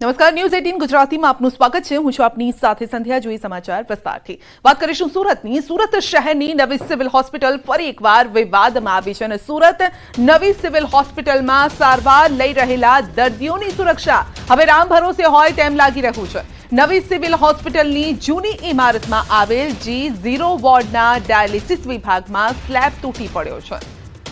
નમસ્કાર, ન્યૂઝ 18 ગુજરાતીમાં આપનું સ્વાગત છે। હું છું આપની સાથે સંધ્યા। જોઈએ સમાચાર વિસ્તારથી। વાત કરીશું સુરતની। સુરત શહેરની નવી સિવિલ હોસ્પિટલ ફરી એકવાર વિવાદમાં આવી છે અને સુરત નવી સિવિલ હોસ્પિટલમાં સારવાર લઈ રહેલા દર્દીઓની સુરક્ષા હવે રામ ભરોસે હોય તેમ લાગી રહ્યું છે। નવી સિવિલ હોસ્પિટલની જૂની ઇમારતમાં આવેલ G0 વોર્ડના ડાયાલિસિસ વિભાગમાં સ્લેબ તૂટી પડ્યો છે।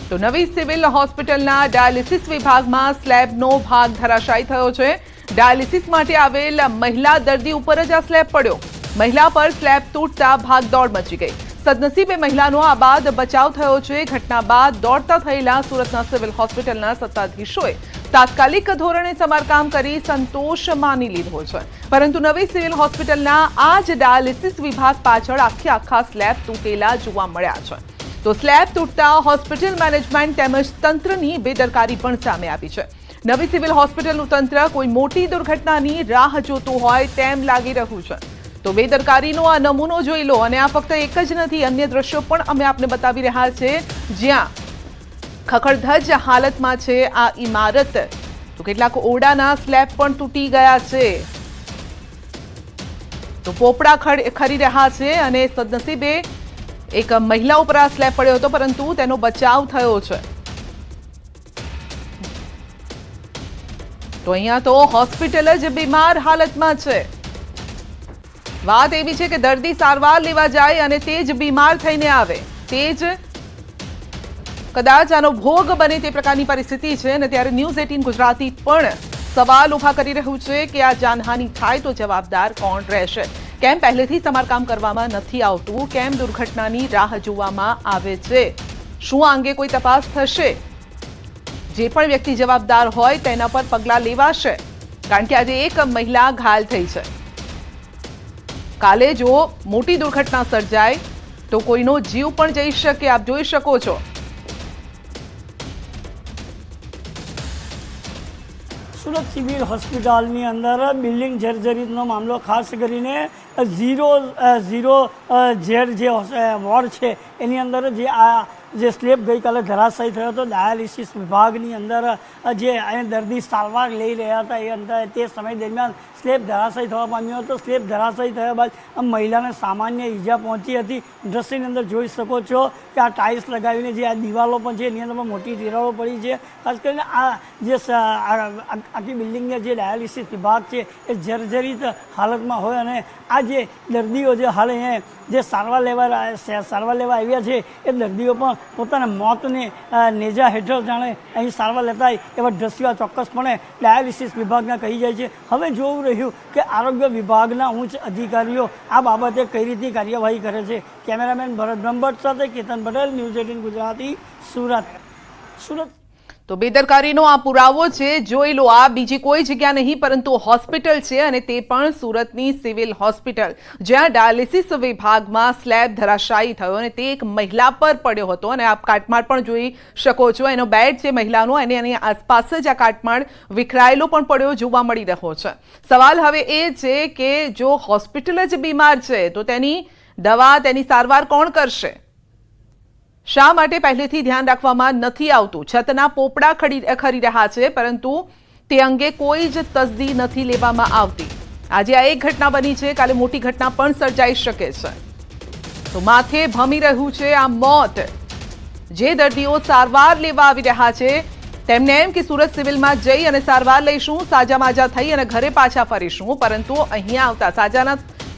તો નવી સિવિલ હોસ્પિટલના ડાયાલિસિસ વિભાગમાં સ્લેબનો ભાગ ધરાશાયી થયો છે। ડાયાલિસિસ માટે આવેલ મહિલા દર્દી ઉપર જ આ સ્લેબ પડ્યો। મહિલા પર સ્લેબ તૂટતા ભાગદોડ મચી ગઈ। સદનસીબે મહિલાનો આ બાદ બચાવ થયો છે। ઘટના બાદ દોડતા થયેલા સુરતના સિવિલ હોસ્પિટલના સત્તાધીશોએ તાત્કાલિક ધોરણે સમારકામ કરી સંતોષ માની લીધો છે। પરંતુ નવી સિવિલ હોસ્પિટલના આ જ ડાયાલિસિસ વિભાગ પાછળ આખા સ્લેબ તૂટેલા જોવા મળ્યા છે। તો સ્લેબ તૂટતા હોસ્પિટલ મેનેજમેન્ટ તેમજ તંત્રની બેદરકારી પણ સામે આવી છે। નવી સિવિલ હોસ્પિટલનું તંત્ર કોઈ મોટી દુર્ઘટનાની રાહ જોતું હોય તેમ લાગી રહ્યું છે। તો બેદરકારીનો આ નમૂનો જોઈ લો અને આ ફક્ત એક જ નથી, અન્ય દ્રશ્યો પણ અમે આપને બતાવી રહ્યા છે જ્યાં ખખડધજ હાલતમાં છે આ ઇમારત। તો કેટલાક ઓરડાના સ્લેબ પણ તૂટી ગયા છે। તો પોપડા ખરી રહ્યા છે અને સદનસીબે એક મહિલા ઉપર આ સ્લેબ પડ્યો હતો પરંતુ તેનો બચાવ થયો છે। તો અહીંયા તો હોસ્પિટલ જ બીમાર હાલતમાં છે। વાત એવી છે કે દર્દી સારવાર લેવા જાય અને તે જ બીમાર થઈને આવે, તે જ કદાચ આનો ભોગ બને તે પ્રકારની પરિસ્થિતિ છે। અને ત્યારે ન્યૂઝ 18 ગુજરાતી પણ સવાલ ઉભા કરી રહ્યું છે કે આ જાનહાનિ થાય તો જવાબદાર કોણ રહેશે? કેમ પહેલેથી સમારકામ કરવામાં નથી આવતું? કેમ દુર્ઘટનાની રાહ જોવામાં આવે છે? શું આ અંગે કોઈ તપાસ થશે? જે પણ વ્યક્તિ જવાબદાર હોય તેના પર પગલાં લેવાશે, કારણ કે આજે એક મહિલા ઘાયલ થઈ છે। કાલે જો મોટી દુર્ઘટના સર્જાય તો કોઈનો જીવ પણ જઈ શકે। આપ જોઈ શકો છો સુરત સિવિલ હોસ્પિટલની અંદર બિલ્ડિંગ જર્જરિતનો મામલો ખાસ કરીને ઝીરો ઝેડ જે વોર્ડ છે એની અંદર જે સ્લેબ ગઈકાલે ધરાશાયી થયો હતો। ડાયાલિસિસ વિભાગની અંદર જે દર્દી સારવાર લઈ રહ્યા હતા એ અંદર તે સમય દરમિયાન સ્લેબ ધરાશાયી થવા પામ્યો હતો। સ્લેબ ધરાશાયી થયા બાદ મહિલાને સામાન્ય ઈજા પહોંચી હતી। દ્રશ્યની અંદર જોઈ શકો છો કે આ ટાઇલ્સ લગાવીને જે આ દિવાલો પણ છે એની અંદર પણ મોટી તિરાડો પડી છે। ખાસ કરીને આ જે આખી બિલ્ડિંગના જે ડાયાલિસિસ વિભાગ છે એ જર્જરિત હાલતમાં હોય અને આ જે દર્દીઓ જે હાલ અહીંયા જે સારવાર લેવા આવ્યા છે એ દર્દીઓ પણ પોતાના મોતને નેજા હેઠળ જાણે અહીં સારવાર લેતા એવા દ્રશ્યો ચોક્કસપણે ડાયાલિસિસ વિભાગના કહી જાય છે। હવે જોવું રહ્યું કે આરોગ્ય વિભાગના ઉચ્ચ અધિકારીઓ આ બાબતે કઈ રીતની કાર્યવાહી કરે છે। કેમેરામેન ભરત બ્રહ્મભટ્ટ સાથે કેતન પટેલ, ન્યૂઝ 18 ગુજરાતી, સુરત। તો બેદરકારીનો આ પુરાવો છે। જોઈ લો, આ બીજી કોઈ જગ્યા નહીં પરંતુ હોસ્પિટલ છે અને તે પણ સુરતની સિવિલ હોસ્પિટલ, જ્યાં ડાયાલિસિસ વિભાગમાં સ્લેબ ધરાશાયી થયો અને તે એક મહિલા પર પડ્યો હતો અને આપ કાટમાળ પણ જોઈ શકો છો। એનો બેડ છે મહિલાનો અને એની આસપાસ જ આ કાટમાળ વિખરાયેલો પણ પડ્યો જોવા મળી રહ્યો છે। સવાલ હવે એ છે કે જો હોસ્પિટલ જ બીમાર છે તો તેની દવા, તેની સારવાર કોણ કરશે? શા માટે પહેલેથી ધ્યાન રાખવામાં નથી આવતું? છતના પોપડા ખરી રહ્યા છે પરંતુ તે અંગે કોઈ જ તસદી નથી લેવામાં આવતી। આજે આ એક ઘટના બની છે, કાલે મોટી ઘટના પણ સર્જાઈ શકે છે। તો માથે ભમી રહ્યું છે આ મોત। જે દર્દીઓ સારવાર લેવા આવી રહ્યા છે તેમને એમ કે સુરત સિવિલમાં જઈ અને સારવાર લઈશું, સાજા માજા થઈ અને ઘરે પાછા ફરીશું, પરંતુ અહીંયા આવતા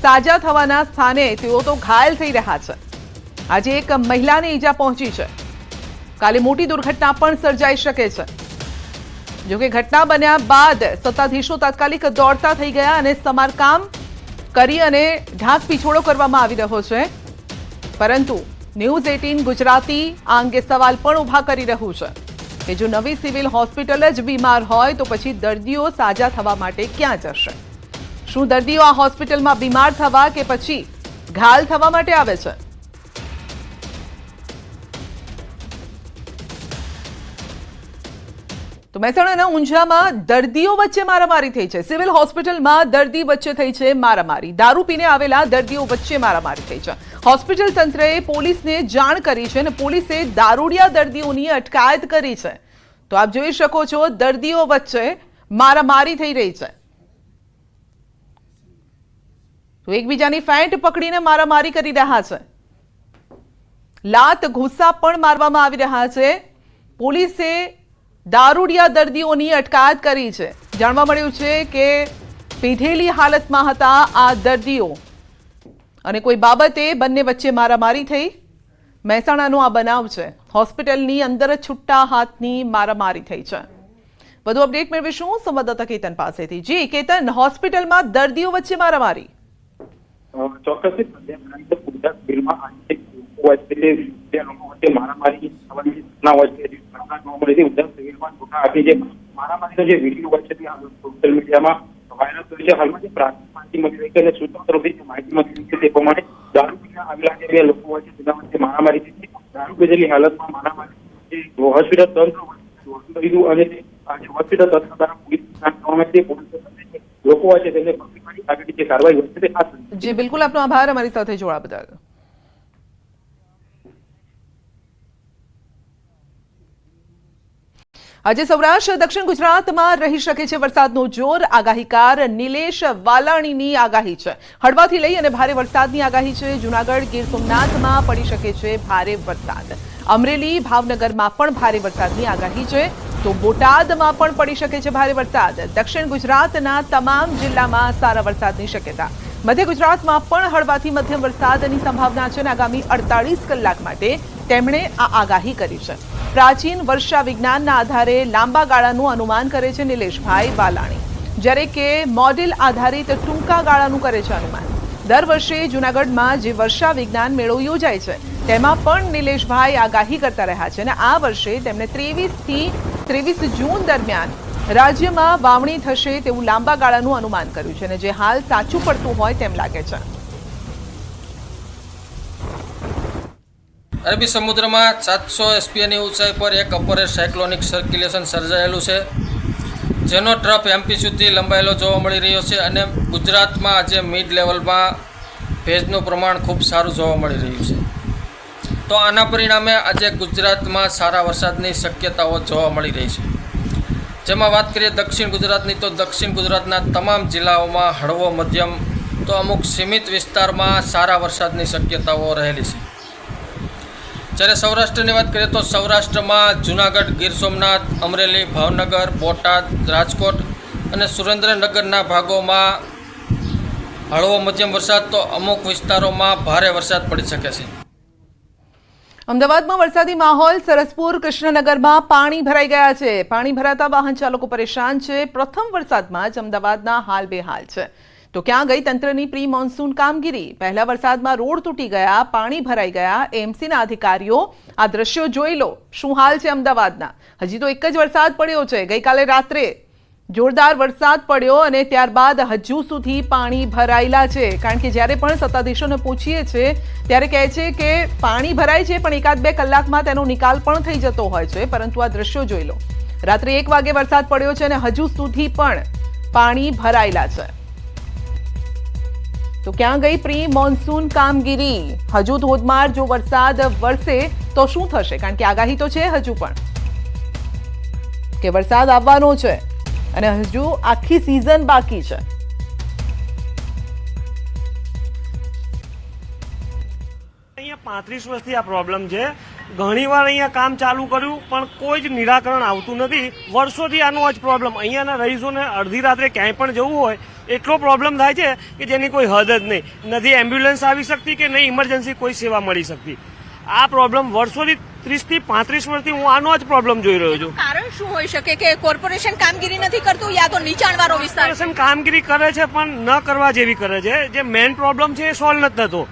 સાજા થવાના સ્થાને તેઓ તો ઘાયલ થઈ રહ્યા છે। આજે એક મહિલાને ઈજા પહોંચી છે। કાલે મોટી દુર્ઘટના પણ સર્જાઈ શકે છે। જોકે ઘટના બન્યા બાદ સત્તાધીશો તાત્કાલિક દોડતા થઈ ગયા અને સમારકામ કરી અને ઢાંક પીછોડો કરવામાં આવી રહ્યો છે। પરંતુ ન્યૂઝ 18 ગુજરાતી આ અંગે સવાલ પણ ઉભા કરી રહ્યું છે કે જો નવી સિવિલ હોસ્પિટલ જ બીમાર હોય તો પછી દર્દીઓ સાજા થવા માટે ક્યાં જશે? શું દર્દીઓ આ હોસ્પિટલમાં બીમાર થવા કે પછી ઘાયલ થવા માટે આવે છે? તો મહેસાણાના ઊંઝામાં દર્દીઓ વચ્ચે મારામારી થઈ છે। સિવિલ હોસ્પિટલમાં દર્દી વચ્ચે થઈ છે મારામારી। દારૂ પીને આવેલા દર્દીઓ વચ્ચે મારામારી થઈ છે। હોસ્પિટલ તંત્રએ પોલીસને જાણ કરી છે અને પોલીસે દારૂડિયા દર્દીઓની અટકાયત કરી છે। તો આપ જોઈ શકો છો દર્દીઓ વચ્ચે મારામારી થઈ રહી છે। તો એકબીજાની ફેંટ પકડીને મારામારી કરી રહ્યા છે, લાત ઘૂસા પણ મારવામાં આવી રહ્યા છે। પોલીસે દારૂડિયા દર્દીઓની અટકાયત કરી છે। જાણવા મળ્યું છે કે પીધેલી હાલતમાં હતા આ દર્દીઓ અને કોઈ બાબતે બંને વચ્ચે મારામારી થઈ। મહેસાણાનો આ બનાવ છે। હોસ્પિટલની અંદર છૂટા હાથની મારામારી થઈ છે। વધુ અપડેટ મેળવીશું સંવાદદાતા કેતન પાસેથી। જી કેતન, હોસ્પિટલમાં દર્દીઓ વચ્ચે મારામારી। ચોક્કસથી મારામારી થવાની ઘટના હોય છે, ઘટના જોવા મળી હતી ઉદ્ધવ સિવિલમાં છૂટા હાથી જે મારામારીનો જે વિડીયો હોય છે તે સોશિયલ મીડિયામાં વાયરલ થયો છે। હાલમાં જે પ્રાથમિક માહિતી મળી રહી છે અને સૂત્રો તરફથી જે માહિતી મળી રહી છે તે પ્રમાણે દારૂ પીને આવેલા જે બે લોકો હોય છે તેના વચ્ચે મારામારી થઈ છે। દારૂ પીધેલી હાલતમાં મારામારી જે હોસ્પિટલ તંત્ર લીધું અને આજે હોસ્પિટલ તંત્ર દ્વારા પોલીસ લોકો હોય છે તેમને પકડી પાડી આગળની જે કાર્યવાહી હોય છે તે હાથ ધરી। જી બિલકુલ, આપનો આભાર અમારી સાથે જોડાવા બદલ। આજે સૌરાષ્ટ્ર દક્ષિણ ગુજરાતમાં રહી શકે છે વરસાદનું જોર। આગાહીકાર નિલેશ વાલાણીની આગાહી છે। હળવાથી લઈ અને ભારે વરસાદની આગાહી છે। જૂનાગઢ, ગીર સોમનાથમાં પડી શકે છે ભારે વરસાદ। અમરેલી, ભાવનગરમાં પણ ભારે વરસાદની આગાહી છે, તો બોટાદમાં પણ પડી શકે છે ભારે વરસાદ। દક્ષિણ ગુજરાતના તમામ જિલ્લામાં સારા વરસાદની શક્યતા। મધ્ય ગુજરાતમાં પણ હળવાથી મધ્યમ વરસાદની સંભાવના છે અને આગામી 48 કલાક માટે તેમણે આ આગાહી કરી છે। પ્રાચીન વર્ષા વિજ્ઞાનના આધારે લાંબા ગાળાનું અનુમાન કરે છે નિલેશભાઈ વાલાણી, જ્યારે કે મોડેલ આધારિત ટૂંકા ગાળાનું કરે છે અનુમાન। દર વર્ષે જૂનાગઢમાં જે વર્ષા વિજ્ઞાન મેળો યોજાય છે તેમાં પણ નિલેશભાઈ આગાહી કરતા રહ્યા છે અને આ વર્ષે તેમણે 23 થી 23 જૂન દરમિયાન રાજ્યમાં વાવણી થશે તેવું લાંબા ગાળાનું અનુમાન કર્યું છે અને જે હાલ સાચું પડતું હોય તેમ લાગે છે। અરબી સમુદ્રમાં 700 SPAની ઊંચાઈ પર એક અપર સાયક્લોનિક સર્ક્યુલેશન સર્જાયેલું છે, જેનો ટ્રફ એમપી સુધી લંબાયેલો જોવા મળી રહ્યો છે અને ગુજરાતમાં આજે મિડ લેવલમાં ભેજનું પ્રમાણ ખૂબ સારું જોવા મળી રહ્યું છે। તો આના પરિણામે આજે ગુજરાતમાં સારા વરસાદની શક્યતાઓ જોવા મળી રહી છે। જેમાં વાત કરીએ દક્ષિણ ગુજરાતની, તો દક્ષિણ ગુજરાતના તમામ જિલ્લાઓમાં હળવો મધ્યમ તો અમુક સીમિત વિસ્તારમાં સારા વરસાદની શક્યતાઓ રહેલી છે। જ્યારે સૌરાષ્ટ્રની વાત કરીએ તો સૌરાષ્ટ્રમાં જૂનાગઢ, ગીર સોમનાથ, અમરેલી, ભાવનગર, બોટાદ, રાજકોટ અને સુરેન્દ્રનગરના ભાગોમાં હળવો મધ્યમ વરસાદ તો અમુક વિસ્તારોમાં ભારે વરસાદ પડી શકે છે। અમદાવાદમાં વરસાદી માહોલ। સરસપુર, કૃષ્ણનગરમાં પાણી ભરાઈ ગયા છે। પાણી ભરાતા વાહન ચાલકો પરેશાન છે। પ્રથમ વરસાદમાં જ અમદાવાદના હાલ બેહાલ છે, તો ક્યાં ગઈ તંત્રની પ્રી મોન્સૂન કામગીરી? પહેલા વરસાદમાં રોડ તૂટી ગયા, પાણી ભરાઈ ગયા। એએમસીના અધિકારીઓ આ દ્રશ્યો જોઈ લો, શું હાલ છે અમદાવાદના। હજી તો એક જ વરસાદ પડ્યો છે, ગઈકાલે રાત્રે જોરદાર વરસાદ પડ્યો અને ત્યારબાદ હજુ સુધી પાણી ભરાયેલા છે। કારણ કે જ્યારે પણ સત્તાધીશોને પૂછીએ છીએ ત્યારે કહે છે કે પાણી ભરાય છે પણ એકાદ બે કલાકમાં તેનો નિકાલ પણ થઈ જતો હોય છે, પરંતુ આ દ્રશ્યો જોઈ લો, રાત્રે 1 વાગે વરસાદ પડ્યો છે અને હજુ સુધી પણ પાણી ભરાયેલા છે। તો ક્યાં ગઈ પ્રી મોન્સૂન કામગીરી? હજુ ધોધમાર જો વરસાદ વરસે તો શું થશે? કારણ કે આગાહી તો છે હજુ પણ કે વરસાદ આવવાનો છે અને હજુ આખી સિઝન બાકી છે। અહીંયા 35 વર્ષથી આ પ્રોબ્લેમ છે। ઘણીવાર અહીંયા કામ ચાલુ કર્યું પણ કોઈ જ નિરાકરણ આવતું નથી। વર્ષોથી આનો જ પ્રોબ્લેમ। અહીંયાના રહીશોને અડધી રાત્રે ક્યાંય પણ જવું હોય એટલો પ્રોબ્લેમ થાય છે કે જેની કોઈ હદ જ નહીં। નથી એમ્બ્યુલન્સ આવી શકતી કે નહીં ઇમરજન્સી કોઈ સેવા મળી શકતી। આ પ્રોબ્લેમ વર્ષોથી 30 થી 35 વર્ષથી હું આનો જ પ્રોબ્લેમ જોઈ રહ્યો છું। કારણ શું હોઈ શકે કે કોર્પોરેશન કામગીરી નથી કરતું યા તો નીચાણવાળો વિસ્તાર? કોર્પોરેશન કામગીરી કરે છે પણ ન કરવા જેવી કરે છે। જે મેઇન પ્રોબ્લેમ છે એ સોલ્વ નથી થતો।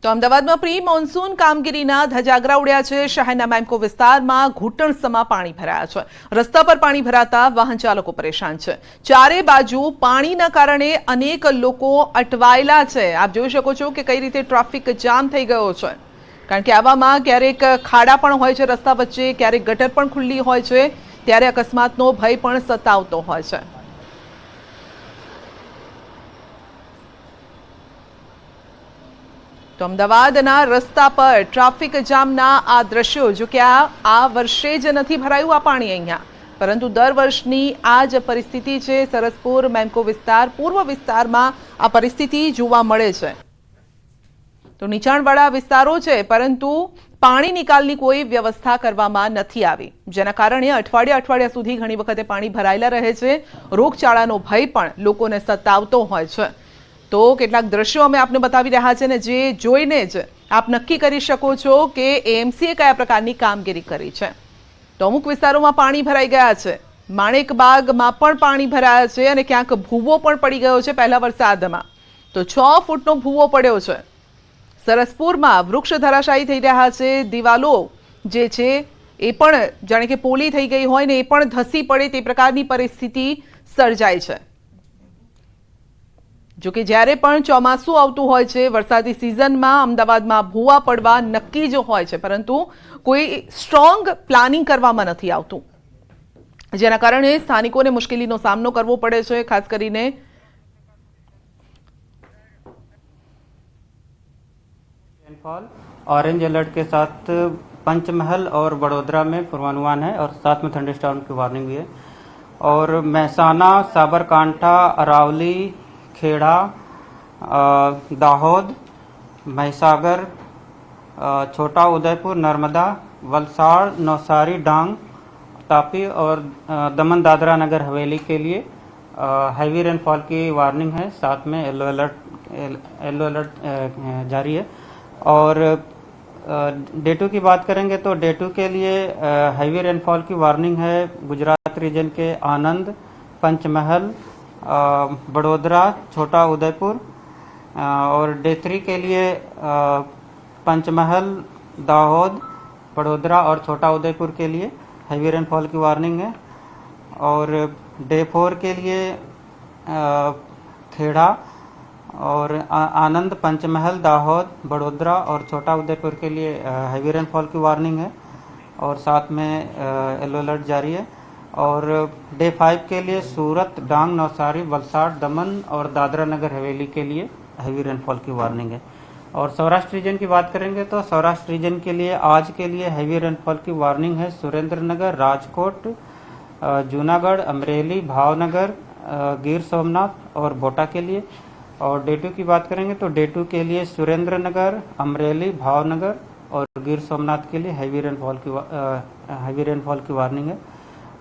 તો અમદાવાદમાં પ્રી મોન્સૂન કામગીરીના ધજાગરા ઉડ્યા છે। શહેરના મેમ્કો વિસ્તારમાં ઘૂંટણસમાં પાણી ભરાયા છે। રસ્તા પર પાણી ભરાતા વાહન ચાલકો પરેશાન છે। ચારે બાજુ પાણીના કારણે અનેક લોકો અટવાયેલા છે। આપ જોઈ શકો છો કે કઈ રીતે ટ્રાફિક જામ થઈ ગયો છે, કારણ કે આવામાં ક્યારેક ખાડા પણ હોય છે રસ્તા વચ્ચે, ક્યારેક ગટર પણ ખુલ્લી હોય છે, ત્યારે અકસ્માતનો ભય પણ સતાવતો હોય છે। તો અમદાવાદના રસ્તા પર ટ્રાફિક જામના આ દ્રશ્યો, જો કે આ વર્ષે જ નથી ભરાયું આ પાણી અહીંયા, પરંતુ દર વર્ષની આ જ પરિસ્થિતિ છે। સરસપુર મેમકો વિસ્તાર પૂર્વ વિસ્તારમાં આ પરિસ્થિતિ જોવા મળે છે। તો નીચાણવાળા વિસ્તારો છે, પરંતુ પાણી નિકાલની કોઈ વ્યવસ્થા કરવામાં નથી આવી, જેના કારણે અઠવાડિયા સુધી ઘણી વખતે પાણી ભરાયેલા રહે છે। રોગચાળાનો ભય પણ લોકોને સતાવતો હોય છે। તો કેટલાક દ્રશ્યો અમે આપને બતાવી રહ્યા છે, ને જે જોઈને જ આપ નક્કી કરી શકો છો કે એએમસીએ કયા પ્રકારની કામગીરી કરી છે। તો અમુક વિસ્તારોમાં પાણી ભરાઈ ગયા છે, માણેકબાગમાં પણ પાણી ભરાયા છે અને ક્યાંક ભૂવો પણ પડી ગયો છે। પહેલા વરસાદમાં તો 6 ફૂટનો ભૂવો પડ્યો છે। સરસપુરમાં વૃક્ષ ધરાશાયી થઈ રહ્યા છે, દિવાલો જે છે એ પણ જાણે કે પોલી થઈ ગઈ હોય ને એ પણ ધસી પડે તે પ્રકારની પરિસ્થિતિ સર્જાય છે। જો કે જ્યારે પણ ચોમાસું આવતું હોય છે, વરસાદી સિઝનમાં અમદાવાદમાં ભૂવા પડવા નક્કી જ હોય છે, પરંતુ કોઈ સ્ટ્રોંગ પ્લાનિંગ કરવામાં નથી આવતું, જેના કારણે સ્થાનિકોને મુશ્કેલીનો સામનો કરવો પડે છે। ખાસ કરીને रेनफॉल ऑरेंज अलर्ट के साथ पंचमहल और बड़ोदरा में पूर्वानुमान है और साथ में थंडरस्टॉर्म की वार्निंग भी है। और महसाना, साबरकांठा, अरावली, खेड़ा, दाहोद, महिसागर, छोटा उदयपुर, नर्मदा, वलसाड़, नौसारी, डांग, तापी और दमन दादरा नगर हवेली के लिए हैवी रेनफॉल की वार्निंग है। साथ में येलो अलर्ट जारी है। और डे 2 की बात करेंगे तो डे 2 के लिए हैवी रेनफॉल की वार्निंग है गुजरात रीजन के आनंद, पंचमहल, बड़ोदरा, छोटा उदयपुर। और डे 3 के लिए पंचमहल, दाहोद, बड़ोदरा और छोटा उदयपुर के लिए हैवी रेनफॉल की वार्निंग है। और डे 4 के लिए खेड़ा और आनंद, पंचमहल, दाहोद, बड़ोदरा और छोटा उदयपुर के लिए हैवी रेनफॉल की वार्निंग है और साथ में येलो अलर्ट जारी है। और डे 5 के लिए सूरत, डांग, नौसारी, वलसाड़, दमन और दादरा नगर हवेली के लिए हैवी रेनफॉल की वार्निंग है। और सौराष्ट्र रीजन की बात करेंगे तो सौराष्ट्र रीजन के लिए आज के लिए हैवी रेनफॉल की वार्निंग है सुरेंद्रनगर, राजकोट, जूनागढ़, अमरेली, भावनगर, गिर सोमनाथ और बोटा के लिए। और डे 2 की बात करेंगे तो डे 2 के लिए सुरेंद्रनगर, अमरेली, भावनगर और गिर सोमनाथ के लिए हैवी रेनफॉल की वार्निंग है।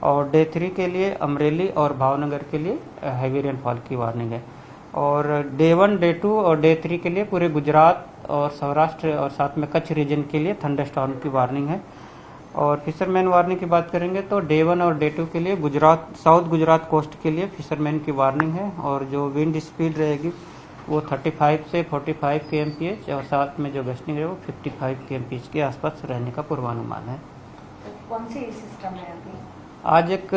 और डे 3 के लिए अमरेली और भावनगर के लिए हैवी रेनफॉल की वार्निंग है। और डे 1, डे 2 और डे 3 के लिए पूरे गुजरात और सौराष्ट्र और साथ में कच्छ रीजन के लिए थंडरस्टॉर्म की वार्निंग है। और फिशरमैन वार्निंग की बात करेंगे तो डे 1 और डे 2 के लिए गुजरात, साउथ गुजरात कोस्ट के लिए फिशरमैन की वार्निंग है। और जो विंड स्पीड रहेगी वो 35 से 45 kmph और साथ में जो गस्टिंग है वो 55 kmph के आसपास रहने का पूर्वानुमान है। कौन सी सिस्टम है अभी? आज एक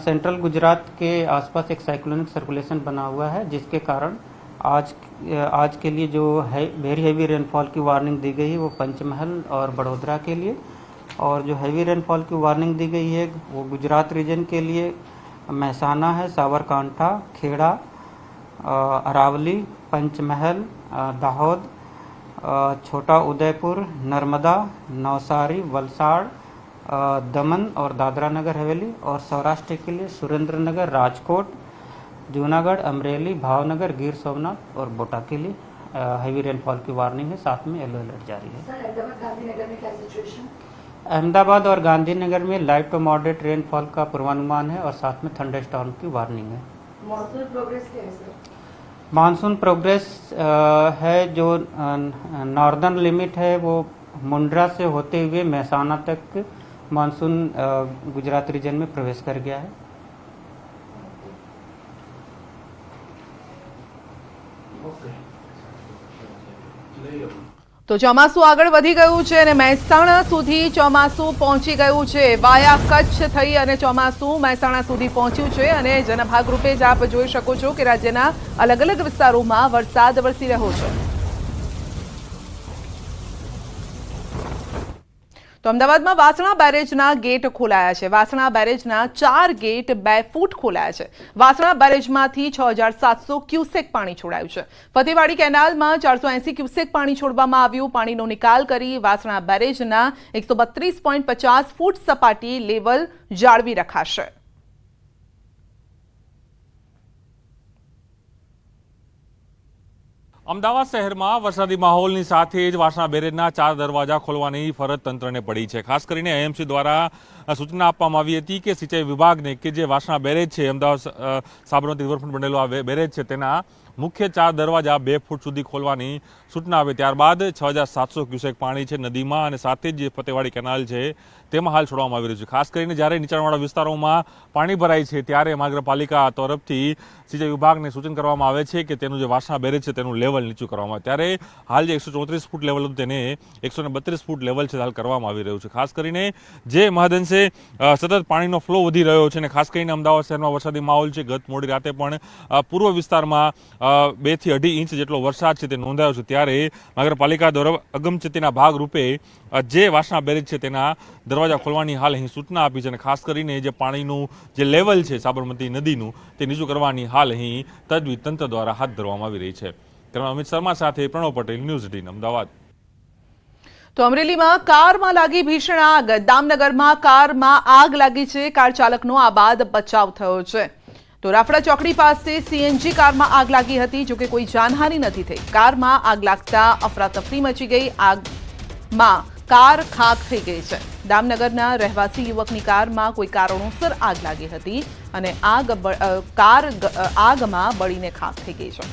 सेंट्रल गुजरात के आसपास एक साइक्लोनिक सर्कुलेशन बना हुआ है, जिसके कारण आज के लिए जो है वेरी हैवी रेनफॉल की वार्निंग दी गई है वो पंचमहल और बड़ोदरा के लिए। और जो हैवी रेनफॉल की वार्निंग दी गई है वो गुजरात रीजन के लिए महसाना है, साबरकांठा, खेड़ा, अरावली, पंचमहल, दाहोद, छोटा उदयपुर, नर्मदा, नौसारी, वलसाड़, दमन और दादरा नगर हवेली। और सौराष्ट्र के लिए सुरेंद्रनगर, राजकोट, जूनागढ़, अमरेली, भावनगर, गिर सोमनाथ और बोटा के लिए हैवी रेनफॉल की वार्निंग है। साथ में येलो अलर्ट जारी है। सर, अहमदाबाद गांधीनगर में क्या सिचुएशन? अहमदाबाद और गांधीनगर में लाइट टू मॉडरेट रेनफॉल का पूर्वानुमान है और साथ में थंडरस्टॉर्म की वार्निंग है। मॉनसून प्रोग्रेस क्या है सर? मानसून प्रोग्रेस है जो नॉर्दर्न लिमिट है वो मुंड्रा से होते हुए महसाना तक मानसून गुजरात रीजन में प्रवेश कर गया है। તો ચોમાસું આગળ વધી ગયું છે અને મહેસાણા સુધી ચોમાસું પહોંચી ગયું છે। વાયા કચ્છ થઈ અને ચોમાસું મહેસાણા સુધી પહોંચ્યું છે અને જેના ભાગરૂપે જ આપ જોઈ શકો છો કે રાજ્યના અલગ અલગ વિસ્તારોમાં વરસાદ વરસી રહ્યો છે। તો અમદાવાદમાં વાસણા બેરેજના ગેટ ખોલાયા છે. વાસણા બેરેજના 4 ગેટ 2 ફૂટ ખોલાયા છે. વાસણા બેરેજમાંથી 6700 ક્યુસેક પાણી છોડાયું છે. ફતેવાડી કેનાલમાં 480 ક્યુસેક પાણી છોડવામાં આવ્યું. પાણીનો નિકાલ કરી વાસણા બેરેજના 132.50 ફૂટ સપાટી લેવલ જાળવી રખાશે. અમદાવાદ શહેરમાં વરસાદી માહોલની સાથે જ વાસણા બેરેજના 4 દરવાજા ખોલવાની ફરજ તંત્રને પડી છે. ખાસ કરીને એએમસી દ્વારા સૂચના આપવામાં આવી હતી કે સિંચાઈ વિભાગને કે જે વાસણા બેરેજ છે, અમદાવાદ સાબરમતી રિવરફ્રન્ટ બનેલો આ બેરેજ છે, તેના મુખ્ય 4 દરવાજા 2 ફૂટ સુધી ખોલવાની સૂચના આવે. ત્યારબાદ 6700 ક્યુસેક પાણી છે નદીમાં અને સાથે જ જે ફતેવાડી કેનાલ છે તેમાં હાલ છોડવામાં આવી રહ્યું છે. ખાસ કરીને જ્યારે નીચાણવાળા વિસ્તારોમાં પાણી ભરાય છે ત્યારે મહાનગરપાલિકા તરફથી સિંચાઈ વિભાગને સૂચન કરવામાં આવે છે કે તેનું જે વાસણા બેરેજ છે તેનું લેવલ નીચું કરવામાં આવે. ત્યારે હાલ જે 134 ફૂટ લેવલ હતું તેને 132 ફૂટ લેવલ છે હાલ કરવામાં આવી રહ્યું છે. ખાસ કરીને જે મહદઅંશે સતત પાણીનો ફ્લો વધી રહ્યો છે અને ખાસ કરીને અમદાવાદ શહેરમાં વરસાદી માહોલ છે. ગત મોડી રાતે પણ પૂર્વ વિસ્તારમાં 2 થી 2.5 ઇંચ જેટલો વરસાદ છે તે નોંધાયો છે. ત્યારે નગરપાલિકા દ્વારા અગમચેતીના ભાગરૂપે જે વાસણા બેરેજ છે તેના દરવાજા ખોલવાની હાલ અહીં સૂચના આપી છે અને ખાસ કરીને જે પાણીનું જે લેવલ છે સાબરમતી નદીનું તે નીચું કરવાની હાલ અહીં તજવીજ તંત્ર દ્વારા હાથ ધરવામાં આવી રહી છે. અમિત શર્મા સાથે પ્રણવ પટેલ, ન્યૂઝ 18 અમદાવાદ. તો અમરેલીમાં કારમાં લાગી ભીષણ આગ. દામનગરમાં કારમાં આગ લાગી છે. કાર ચાલકનો આ બાદ બચાવ થયો છે. તો રાફડા ચોકડી પાસે સીએનજી કારમાં આગ લાગી હતી. જોકે કોઈ જાનહાનિ નથી થઈ. કારમાં આગ લાગતા અફરાતફરી મચી ગઈ. આગમાં કાર ખાક થઈ ગઈ છે. દામનગરના રહેવાસી યુવકની કારમાં કોઈ કારણોસર આગ લાગી હતી અને કાર આગમાં બળીને ખાક થઈ ગઈ છે.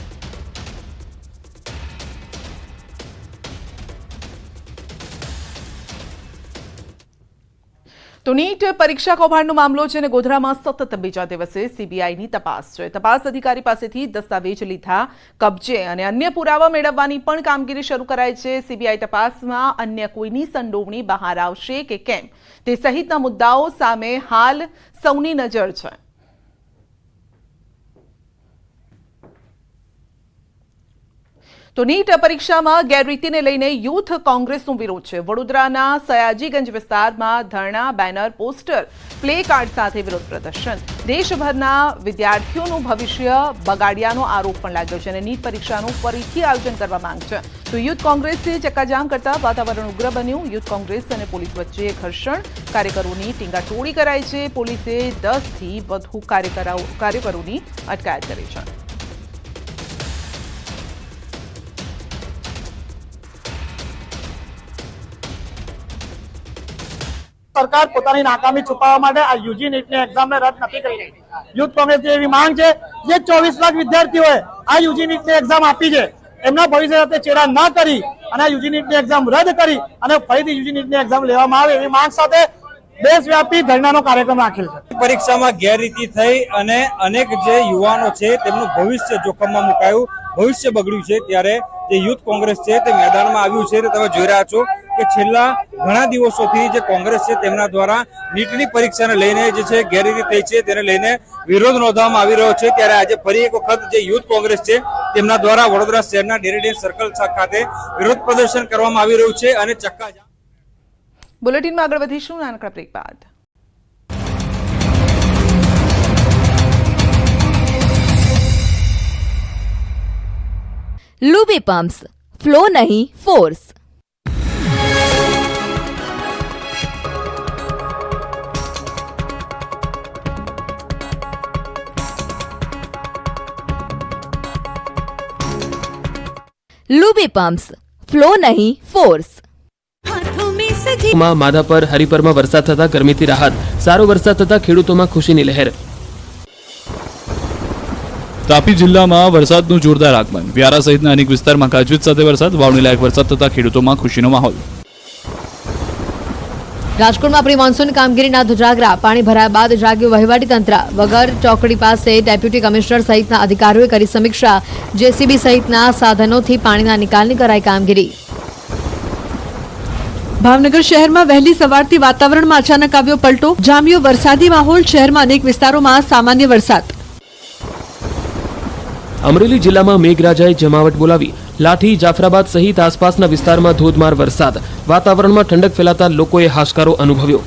તો નીટ પરીક્ષા કૌભાંડનો મામલો છે અને ગોધરામાં સતત બીજા દિવસે સીબીઆઈની તપાસ છે. તપાસ અધિકારી પાસેથી દસ્તાવેજ લીધા કબજે અને અન્ય પુરાવા મેળવવાની પણ કામગીરી શરૂ કરાઈ છે. સીબીઆઈ તપાસમાં અન્ય કોઈની સંડોવણી બહાર આવશે કે કેમ તે સહિતના મુદ્દાઓ સામે હાલ સૌની નજર છે. તો નીટ પરીક્ષામાં ગેરરીતિને લઈને યુથ કોંગ્રેસનો વિરોધ છે. વડોદરાના સયાજીગંજ વિસ્તારમાં ધરણા, બેનર, પોસ્ટર, પ્લે કાર્ડ સાથે વિરોધ પ્રદર્શન. દેશભરના વિદ્યાર્થીઓનું ભવિષ્ય બગાડ્યાનો આરોપ પણ લાગ્યો છે અને નીટ પરીક્ષાનું ફરીથી આયોજન કરવા માંગ છે. તો યુથ કોંગ્રેસે ચક્કાજામ કરતા વાતાવરણ ઉગ્ર બન્યું. યુથ કોંગ્રેસ અને પોલીસ વચ્ચે ઘર્ષણ. કાર્યકરોની ટીંગાટોળી કરાઈ છે. પોલીસે 10 થી વધુ કાર્યકરોની અટકાયત કરી છે. સરકાર પોતાની નાકામી છુપાવવા માટે આ યુજી નીટની એક્ઝામને રદ નથી કરી રહી. યુથ કોંગ્રેસની એવી માંગ છે જે 24 લાખ વિદ્યાર્થીઓએ આ યુજી નીટની એક્ઝામ આપી છે એમના ભવિષ્ય સાથે ચેડા ન કરી અને આ યુજી નીટની એક્ઝામ રદ કરી અને ફરીથી યુજી નીટની એક્ઝામ લેવામાં આવે એવી માંગ સાથે દેશવ્યાપી ધરણાનો કાર્યક્રમ રાખેલ છે. પરીક્ષામાં ગેરરીતિ થઈ અને અનેક જે યુવાનો છે તેમનું ભવિષ્ય જોખમમાં મુકાયું, ભવિષ્ય બગડ્યું છે. ત્યારે જે યુથ કોંગ્રેસ છે તે મેદાનમાં આવ્યું છે. તમે જોઈ રહ્યા છો કે છેલ્લા ઘણા દિવસોથી જે કોંગ્રેસ છે તેમના દ્વારા નીટની પરીક્ષાને લઈને જે છે ગેરરીતિ થઈ છે તેને લઈને વિરોધ નોંધવામાં આવી રહ્યો છે. ત્યારે આજે ફરી એક વખત જે યુથ કોંગ્રેસ છે તેમના દ્વારા વડોદરા શહેરના ડેરીડેન સર્કલ ખાતે વિરોધ પ્રદર્શન કરવામાં આવી રહ્યું છે અને ચક્કાજામ. બુલેટિનમાં આગળ વધીશું નાનકડા બ્રેક બાદ. લુબી પમ્પ્સ, ફ્લો નહીં ફોર્સ. લુબી પમ્પ્સ, ફ્લો નહીં ફોર્સ. માધાપર, હરિપરમાં વરસાદ થતા ગરમીથી રાહત. સારો વરસાદ થતા ખેડૂતોમાં ખુશીની લહેર. તાપી જિલ્લામાં વરસાદનું જોરદાર આગમન. વ્યારા સહિતના અનેક વિસ્તારમાં ગાજવીજ સાથે વરસાદ. વાવણી લાયક વરસાદ થતા ખેડૂતોમાં ખુશીનો માહોલ. રાજકોટમાં પ્રી મોન્સૂન કામગીરીના ધજાગરા. પાણી ભરાયા બાદ જાગ્યું વહીવટી તંત્ર. વગર ચોકડી પાસે ડેપ્યુટી કમિશનર સહિતના અધિકારીઓએ કરી સમીક્ષા. જેસીબી સહિતના સાધનોથી પાણીના નિકાલની કરાઈ કામગીરી. ભાવનગર શહેરમાં વહેલી સવારથી વાતાવરણમાં અચાનક આવ્યો પલટો. જામ્યો વરસાદી માહોલ. શહેરમાં અનેક વિસ્તારોમાં સામાન્ય વરસાદ. અમરેલી જિલ્લામાં મેઘરાજાએ જમાવટ બોલાવી. લાઠી, જાફરાબાદ સહિત આસપાસના વિસ્તારમાં ધોધમાર વરસાદ, વાતાવરણમાં ઠંડક ફેલાતા લોકોએ હાશકારો અનુભવ્યો.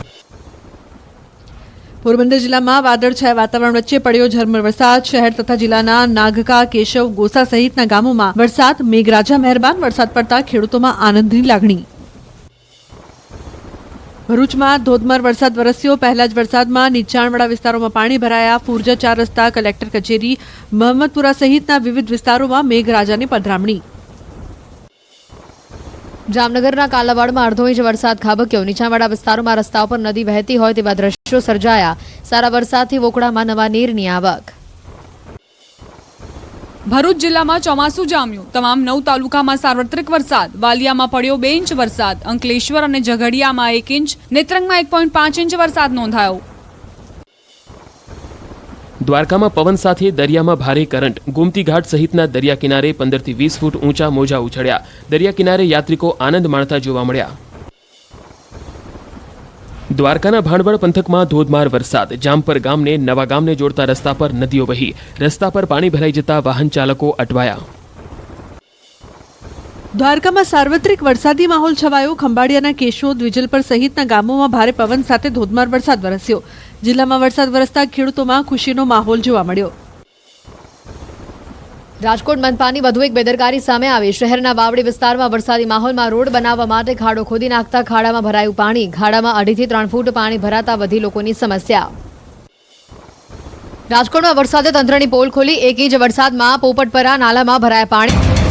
પોરબંદર જિલ્લામાં વાદળછાયા વાતાવરણ વચ્ચે પડ્યો ઝરમર વરસાદ. શહેર તથા જિલ્લાના નાગકા, કેશવ, ગોસા સહિતના ગામોમાં વરસાદ. મેઘરાજા મહેરબાન. વરસાદ પડતા ખેડૂતોમાં આનંદની લાગણી. ભરૂચમાં ધોધમાર વરસાદ વરસ્યો. પહેલા જ વરસાદમાં નીચાણવાળા વિસ્તારોમાં પાણી ભરાયા. ફુરજા 4 રસ્તા, કલેક્ટર કચેરી, મહમ્મદપુરા સહિતના વિવિધ વિસ્તારોમાં મેઘરાજાની પધરામણી. જામનગરના કાલાવાડમાં અડધો ઇંચ વરસાદ ખાબક્યો. નીચાણવાળા વિસ્તારોમાં રસ્તાઓ પર નદી વહેતી હોય તેવા દ્રશ્યો સર્જાયા. સારા વરસાદથી વોકડામાં નવા નીરની આવક. ભરૂચ જિલ્લામાં ચોમાસું જામ્યું. તમામ 9 તાલુકામાં સાર્વત્રિક વરસાદ. વાલિયામાં પડ્યો 2 ઇંચ વરસાદ. અંકલેશ્વર અને ઝઘડિયામાં 1 ઇંચ, નેત્રંગમાં 1.5 ઇંચ વરસાદ નોંધાયો. દ્વારકામાં પવન સાથે દરિયામાં ભારે કરંટ. ગોમતી ઘાટ સહિતના દરિયા કિનારે 15 થી 20 ફૂટ ઊંચા મોજા ઉછળ્યા. દરિયા કિનારે યાત્રિકો આનંદ માણતા જોવા મળ્યા. દ્વારકાના ભાણવડ પંથકમાં ધોધમાર વરસાદ. જામપર ગામને નવા ગામને જોડતા રસ્તા પર નદીઓ વહી. રસ્તા પર પાણી ભરાઈ જતા વાહન ચાલકો અટવાયા. દ્વારકામાં સાર્વત્રિક વરસાદી માહોલ છવાયો. ખંભાળિયાના કેશોદ, વિજલપર સહિતના ગામોમાં ભારે પવન સાથે ધોધમાર વરસાદ વરસ્યો. જિલ્લામાં વરસાદ વરસતા ખેડૂતોમાં ખુશીનો માહોલ જોવા મળ્યો. રાજકોટ મનપાની વધુ એક બેદરકારી સામે આવી. શહેરના વાવડી વિસ્તારમાં વરસાદી માહોલમાં રોડ બનાવવા માટે ખાડો ખોદી નાખતા ખાડામાં ભરાયું પાણી. ખાડામાં 2.5 થી 3 ફૂટ પાણી ભરાતા વધી લોકોની સમસ્યા. રાજકોટમાં વરસાદે તંત્રની પોલ ખોલી. 1 ઇંચ વરસાદમાં પોપટપરા નાલામાં ભરાયા પાણી.